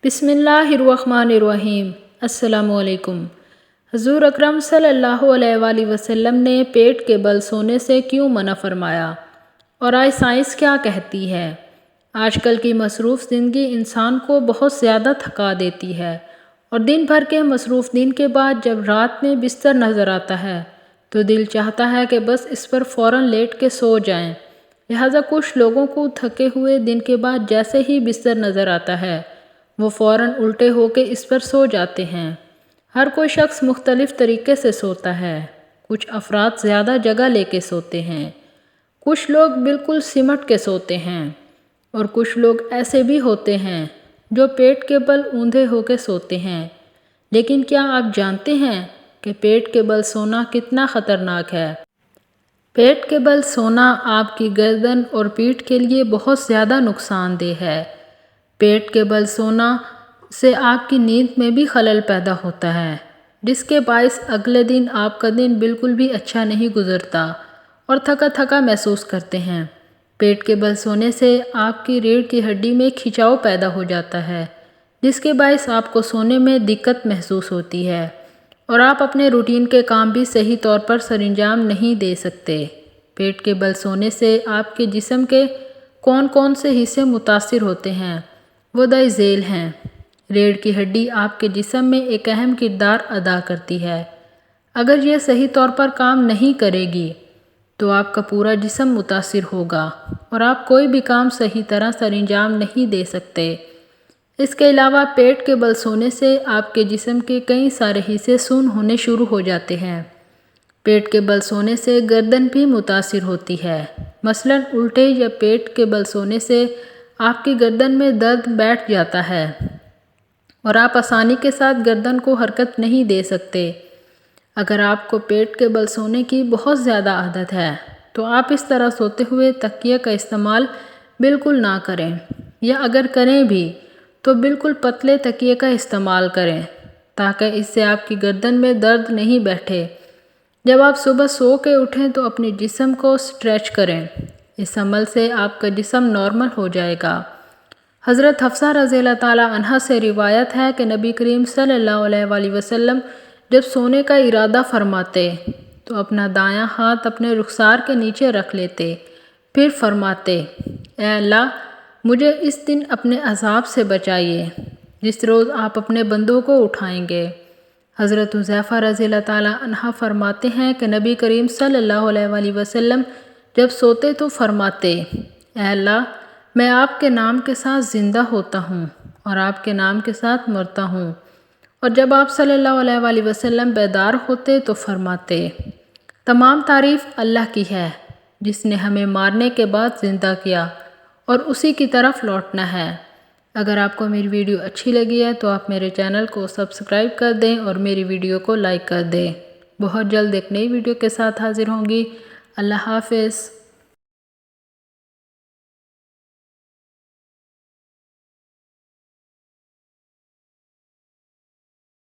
بسم اللہ الرحمن الرحیم۔ السلام علیکم۔ حضور اکرم صلی اللہ علیہ وآلہ وسلم نے پیٹ کے بل سونے سے کیوں منع فرمایا اور آج سائنس کیا کہتی ہے؟ آج کل کی مصروف زندگی انسان کو بہت زیادہ تھکا دیتی ہے اور دن بھر کے مصروف دن کے بعد جب رات میں بستر نظر آتا ہے تو دل چاہتا ہے کہ بس اس پر فوراً لیٹ کے سو جائیں۔ لہٰذا کچھ لوگوں کو تھکے ہوئے دن کے بعد جیسے ہی بستر نظر آتا ہے وہ فوراً الٹے ہو کے اس پر سو جاتے ہیں۔ ہر کوئی شخص مختلف طریقے سے سوتا ہے۔ کچھ افراد زیادہ جگہ لے کے سوتے ہیں، کچھ لوگ بالکل سمٹ کے سوتے ہیں اور کچھ لوگ ایسے بھی ہوتے ہیں جو پیٹ کے بل اوندھے ہو کے سوتے ہیں۔ لیکن کیا آپ جانتے ہیں کہ پیٹ کے بل سونا کتنا خطرناک ہے؟ پیٹ کے بل سونا آپ کی گردن اور پیٹھ کے لیے بہت زیادہ نقصان دہ ہے۔ پیٹ کے بل سونا سے آپ کی نیند میں بھی خلل پیدا ہوتا ہے، جس کے باعث اگلے دن آپ کا دن بالکل بھی اچھا نہیں گزرتا اور تھکا تھکا محسوس کرتے ہیں۔ پیٹ کے بل سونے سے آپ کی ریڑھ کی ہڈی میں کھچاؤ پیدا ہو جاتا ہے، جس کے باعث آپ کو سونے میں دقت محسوس ہوتی ہے اور آپ اپنے روٹین کے کام بھی صحیح طور پر سرانجام نہیں دے سکتے۔ پیٹ کے بل سونے سے آپ کے جسم کے کون کون سے حصے متاثر ہوتے ہیں وہ درج ذیل ہیں۔ ریڑھ کی ہڈی آپ کے جسم میں ایک اہم کردار ادا کرتی ہے۔ اگر یہ صحیح طور پر کام نہیں کرے گی تو آپ کا پورا جسم متاثر ہوگا اور آپ کوئی بھی کام صحیح طرح سرانجام نہیں دے سکتے۔ اس کے علاوہ پیٹ کے بل سونے سے آپ کے جسم کے کئی سارے حصے سن ہونے شروع ہو جاتے ہیں۔ پیٹ کے بل سونے سے گردن بھی متاثر ہوتی ہے۔ مثلاً الٹے یا پیٹ کے بل سونے سے آپ کی گردن میں درد بیٹھ جاتا ہے اور آپ آسانی کے ساتھ گردن کو حرکت نہیں دے سکتے۔ اگر آپ کو پیٹ کے بل سونے کی بہت زیادہ عادت ہے تو آپ اس طرح سوتے ہوئے تکیے کا استعمال بالکل نہ کریں، یا اگر کریں بھی تو بالکل پتلے تکیے کا استعمال کریں تاکہ اس سے آپ کی گردن میں درد نہیں بیٹھے۔ جب آپ صبح سو کے اٹھیں تو اپنے جسم کو اسٹریچ کریں۔ اس عمل سے آپ کا جسم نارمل ہو جائے گا۔ حضرت حفصہ رضی اللہ تعالیٰ عنہا سے روایت ہے کہ نبی کریم صلی اللہ علیہ وآلہ وسلم جب سونے کا ارادہ فرماتے تو اپنا دایاں ہاتھ اپنے رخسار کے نیچے رکھ لیتے، پھر فرماتے، اے اللہ مجھے اس دن اپنے عذاب سے بچائیے جس روز آپ اپنے بندوں کو اٹھائیں گے۔ حضرت حذیفہ رضی اللہ تعالیٰ عنہ فرماتے ہیں کہ نبی کریم صلی اللہ علیہ وآلہ وسلم جب سوتے تو فرماتے، اے اللہ میں آپ کے نام کے ساتھ زندہ ہوتا ہوں اور آپ کے نام کے ساتھ مرتا ہوں، اور جب آپ صلی اللہ علیہ وآلہ وسلم بیدار ہوتے تو فرماتے، تمام تعریف اللہ کی ہے جس نے ہمیں مارنے کے بعد زندہ کیا اور اسی کی طرف لوٹنا ہے۔ اگر آپ کو میری ویڈیو اچھی لگی ہے تو آپ میرے چینل کو سبسکرائب کر دیں اور میری ویڈیو کو لائک کر دیں۔ بہت جلد ایک نئی ویڈیو کے ساتھ حاضر ہوں گی۔ اللہ حافظ۔